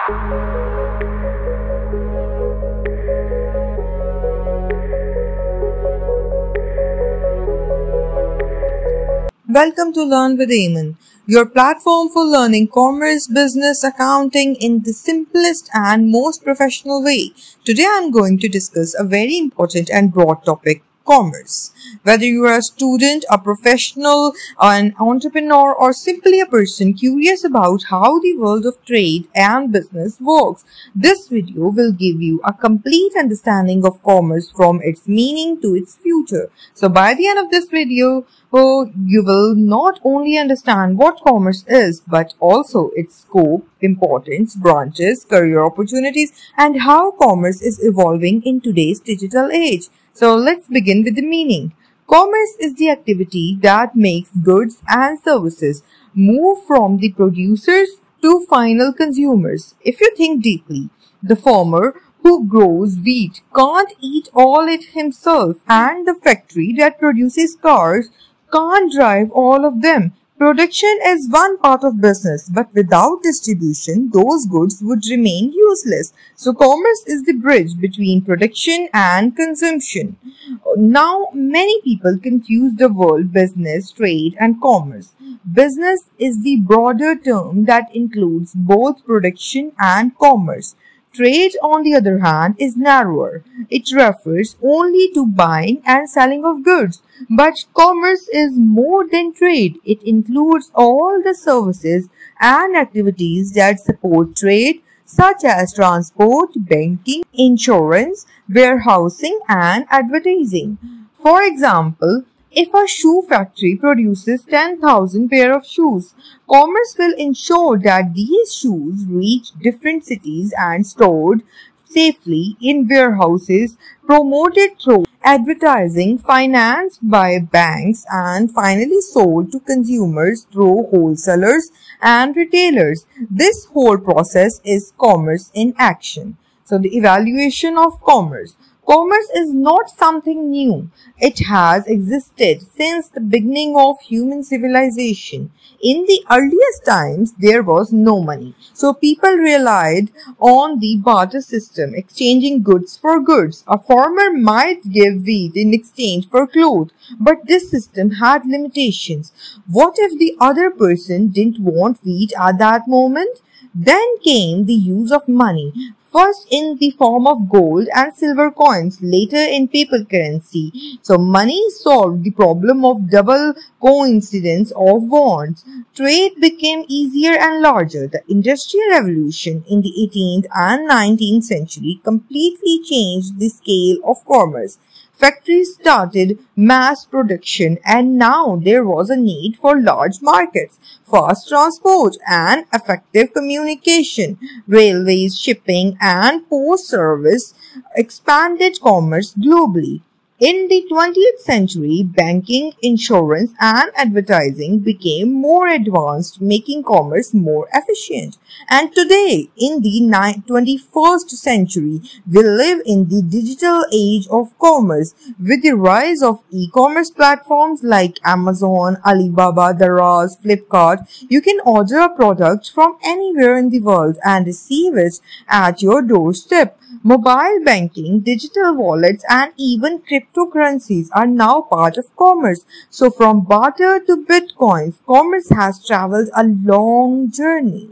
Welcome to Learn with Eamon, your platform for learning commerce, business, accounting in the simplest and most professional way. Today I am going to discuss a very important and broad topic, commerce. Whether you are a student, a professional, an entrepreneur, or simply a person curious about how the world of trade and business works, this video will give you a complete understanding of commerce from its meaning to its future. So by the end of this video, you will not only understand what commerce is, but also its scope, importance, branches, career opportunities, and how commerce is evolving in today's digital age. So let's begin with the meaning. Commerce is the activity that makes goods and services move from the producers to final consumers. If you think deeply, the farmer who grows wheat can't eat all it himself, and the factory that produces cars can't drive all of them. Production is one part of business, but without distribution, those goods would remain useless. So commerce is the bridge between production and consumption. Now, many people confuse the word business, trade, and commerce. Business is the broader term that includes both production and commerce. Trade, on the other hand, is narrower. It refers only to buying and selling of goods. But commerce is more than trade. It includes all the services and activities that support trade, such as transport, banking, insurance, warehousing, and advertising. For example, if a shoe factory produces 10,000 pairs of shoes, commerce will ensure that these shoes reach different cities and stored safely in warehouses, promoted through advertising, financed by banks, and finally sold to consumers through wholesalers and retailers. This whole process is commerce in action. So the evaluation of commerce. Commerce is not something new. It has existed since the beginning of human civilization. In the earliest times, there was no money. So people relied on the barter system, exchanging goods for goods. A farmer might give wheat in exchange for cloth, but this system had limitations. What if the other person didn't want wheat at that moment? Then came the use of money. First in the form of gold and silver coins, later in paper currency. So money solved the problem of double coincidence of bonds. Trade became easier and larger. The Industrial Revolution in the 18th and 19th century completely changed the scale of commerce. Factories started mass production, and now there was a need for large markets, fast transport, and effective communication. Railways, shipping, and post service expanded commerce globally. In the 20th century, banking, insurance, and advertising became more advanced, making commerce more efficient. And today, in the 21st century, we live in the digital age of commerce. With the rise of e-commerce platforms like Amazon, Alibaba, Daraz, Flipkart, you can order a product from anywhere in the world and receive it at your doorstep. Mobile banking, digital wallets, and even cryptocurrencies are now part of commerce. So from barter to bitcoins, commerce has traveled a long journey.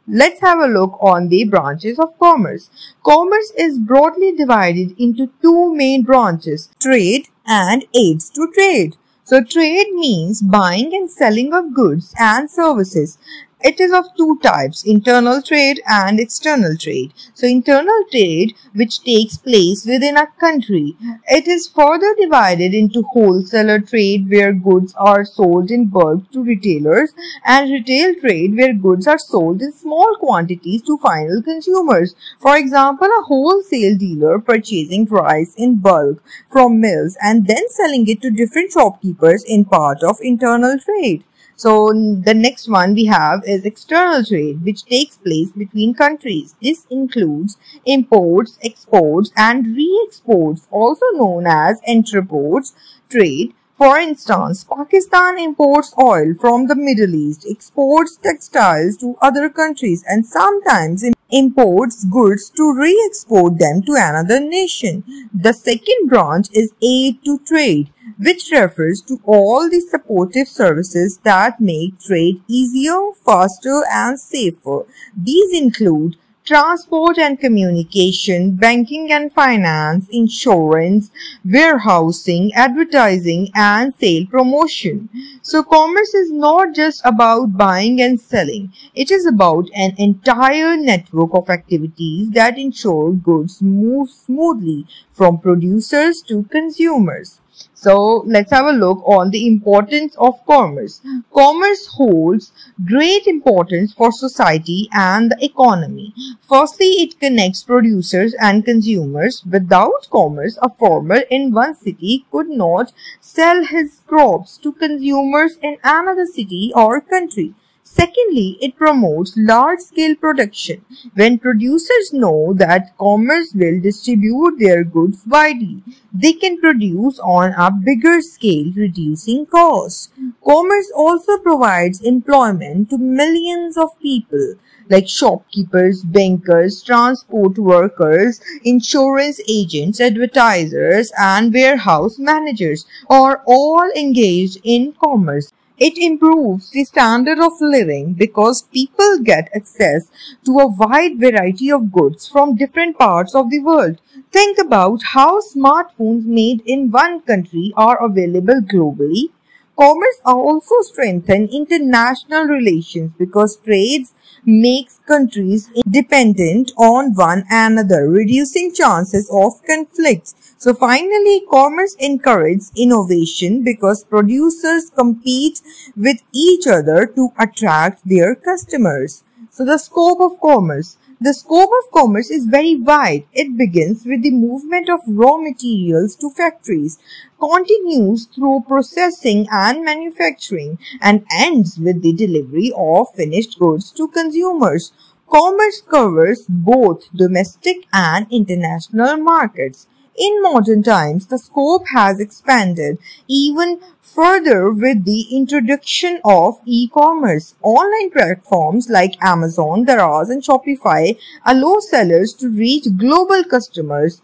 Let's have a look on the branches of commerce. Commerce is broadly divided into two main branches, trade and aids to trade. So trade means buying and selling of goods and services. It is of two types, internal trade and external trade. So internal trade, which takes place within a country, it is further divided into wholesaler trade, where goods are sold in bulk to retailers, and retail trade, where goods are sold in small quantities to final consumers. For example, a wholesale dealer purchasing rice in bulk from mills and then selling it to different shopkeepers in part of internal trade. So the next one we have is external trade, which takes place between countries. This includes imports, exports, and re-exports, also known as entrepot trade. For instance, Pakistan imports oil from the Middle East, exports textiles to other countries, and sometimes imports goods to re-export them to another nation. The second branch is aid to trade, which refers to all the supportive services that make trade easier, faster, and safer. These include transport and communication, banking and finance, insurance, warehousing, advertising, and sale promotion. So commerce is not just about buying and selling. It is about an entire network of activities that ensure goods move smoothly from producers to consumers. So let's have a look on the importance of commerce. Commerce holds great importance for society and the economy. Firstly, it connects producers and consumers. Without commerce, a farmer in one city could not sell his crops to consumers in another city or country. Secondly, it promotes large-scale production. When producers know that commerce will distribute their goods widely, they can produce on a bigger scale, reducing costs. Commerce also provides employment to millions of people, like shopkeepers, bankers, transport workers, insurance agents, advertisers, and warehouse managers are all engaged in commerce. It improves the standard of living because people get access to a wide variety of goods from different parts of the world. Think about how smartphones made in one country are available globally. Commerce also strengthens international relations because trades makes countries dependent on one another, reducing chances of conflicts. So finally, commerce encourages innovation because producers compete with each other to attract their customers. So the scope of commerce. The scope of commerce is very wide. It begins with the movement of raw materials to factories, continues through processing and manufacturing, and ends with the delivery of finished goods to consumers. Commerce covers both domestic and international markets. In modern times, the scope has expanded even further with the introduction of e-commerce. Online platforms like Amazon, Daraz, and Shopify allow sellers to reach global customers.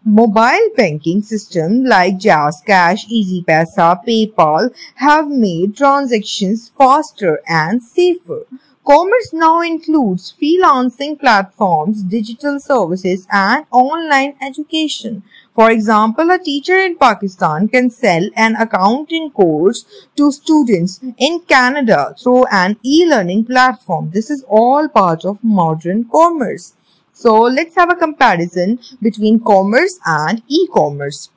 Mobile banking systems like JazzCash, EasyPaisa, PayPal have made transactions faster and safer. Commerce now includes freelancing platforms, digital services, and online education. For example, a teacher in Pakistan can sell an accounting course to students in Canada through an e-learning platform. This is all part of modern commerce. So let's have a comparison between commerce and e-commerce.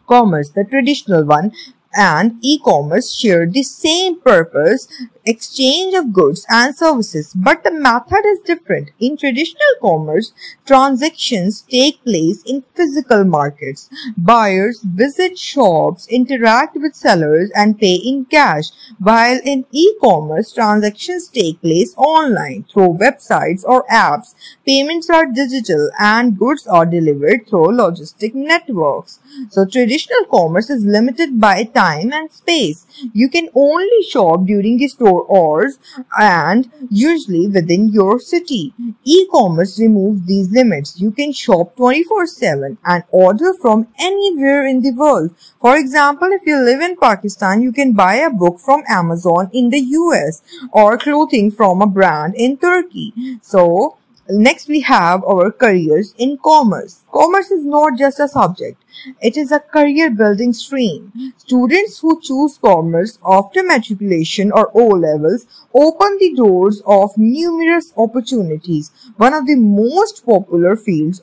Commerce, the traditional one, and e-commerce share the same purpose, exchange of goods and services, but the method is different. In traditional commerce, transactions take place in physical markets. Buyers visit shops, interact with sellers, and pay in cash, while in e-commerce, transactions take place online through websites or apps. Payments are digital and goods are delivered through logistic networks. So traditional commerce is limited by time and space. You can only shop during the store hours and usually within your city. E-commerce removes these limits. You can shop 24/7 and order from anywhere in the world. For example, if you live in Pakistan, you can buy a book from Amazon in the US or clothing from a brand in Turkey. So next we have our careers in commerce. Commerce is not just a subject. It is a career building stream. Students who choose commerce after matriculation or O-levels open the doors of numerous opportunities. One of the most popular fields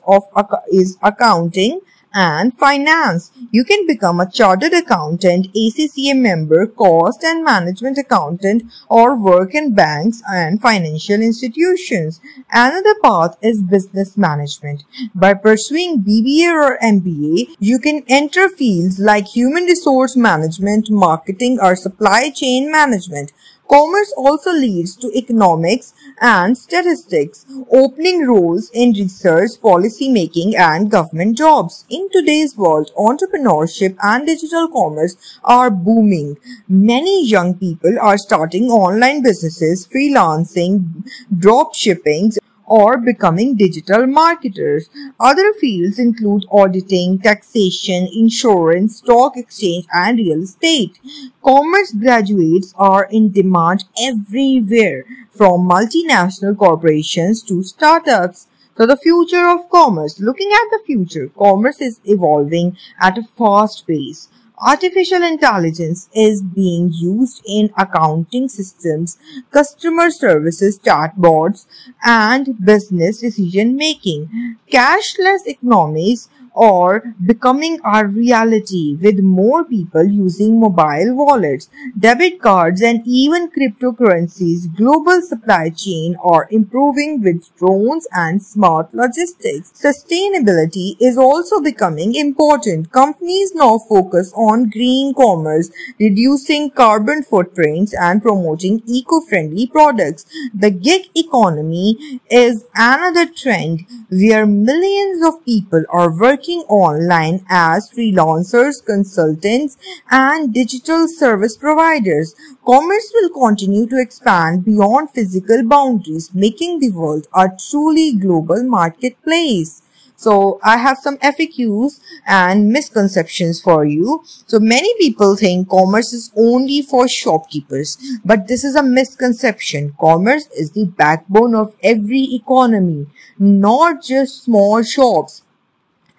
is accounting and finance. You can become a chartered accountant, ACCA member, cost and management accountant, or work in banks and financial institutions. Another path is business management. By pursuing BBA or MBA, you can enter fields like human resource management, marketing, or supply chain management. Commerce also leads to economics and statistics, opening roles in research, policy making, and government jobs. In today's world, entrepreneurship and digital commerce are booming. Many young people are starting online businesses, freelancing, drop shipping, or becoming digital marketers. Other fields include auditing, taxation, insurance, stock exchange, and real estate. Commerce graduates are in demand everywhere, from multinational corporations to startups. So the future of commerce. Looking at the future, commerce is evolving at a fast pace. Artificial intelligence is being used in accounting systems, customer services, chatbots, and business decision making. Cashless economies are becoming a reality, with more people using mobile wallets, debit cards, and even cryptocurrencies. Global supply chain are improving with drones and smart logistics. Sustainability is also becoming important. Companies now focus on green commerce, reducing carbon footprints and promoting eco-friendly products. The gig economy is another trend where millions of people are working online as freelancers, consultants, and digital service providers. Commerce will continue to expand beyond physical boundaries, making the world a truly global marketplace. So I have some FAQs and misconceptions for you. So many people think commerce is only for shopkeepers, but this is a misconception. Commerce is the backbone of every economy, not just small shops.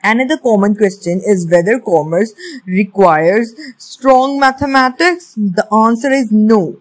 Another common question is whether commerce requires strong mathematics. The answer is no.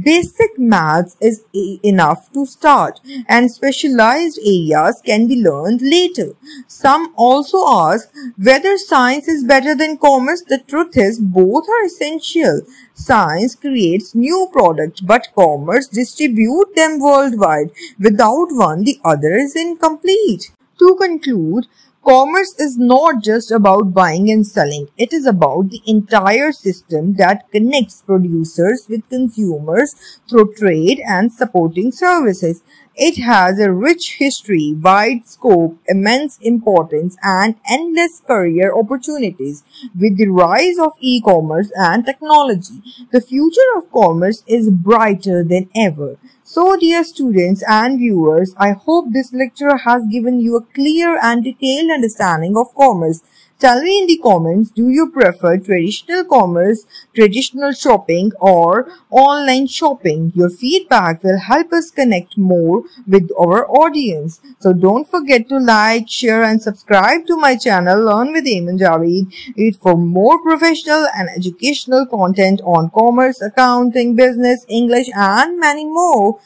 Basic maths is enough to start, and specialized areas can be learned later. Some also ask whether science is better than commerce. The truth is both are essential. Science creates new products, but commerce distributes them worldwide. Without one, the other is incomplete. To conclude, commerce is not just about buying and selling. It is about the entire system that connects producers with consumers through trade and supporting services. It has a rich history, wide scope, immense importance, and endless career opportunities. With the rise of e-commerce and technology, the future of commerce is brighter than ever. So, dear students and viewers, I hope this lecture has given you a clear and detailed understanding of commerce. Tell me in the comments, do you prefer traditional commerce, traditional shopping, or online shopping? Your feedback will help us connect more with our audience. So don't forget to like, share, and subscribe to my channel Learn with Ayman Javeed for more professional and educational content on commerce, accounting, business, English, and many more.